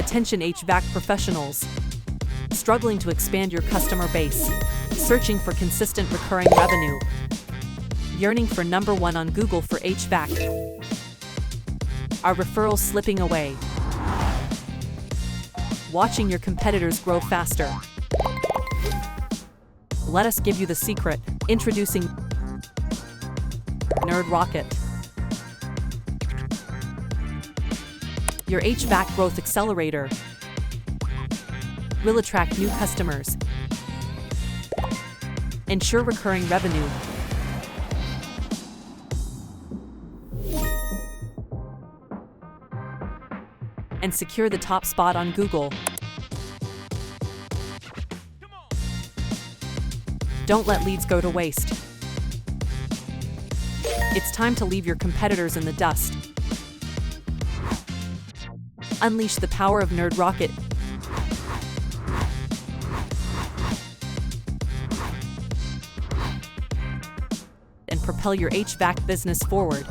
Attention HVAC professionals. Struggling to expand your customer base. Searching for consistent recurring revenue. Yearning for #1 on Google for HVAC. Are referrals slipping away? Watching your competitors grow faster. Let us give you the secret. Introducing Nerd Rocket. Your HVAC growth accelerator. Will attract new customers. Ensure recurring revenue. And secure the top spot on Google. Don't let leads go to waste. It's time to leave your competitors in the dust. Unleash the power of Nerd Rocket. And propel your HVAC business forward.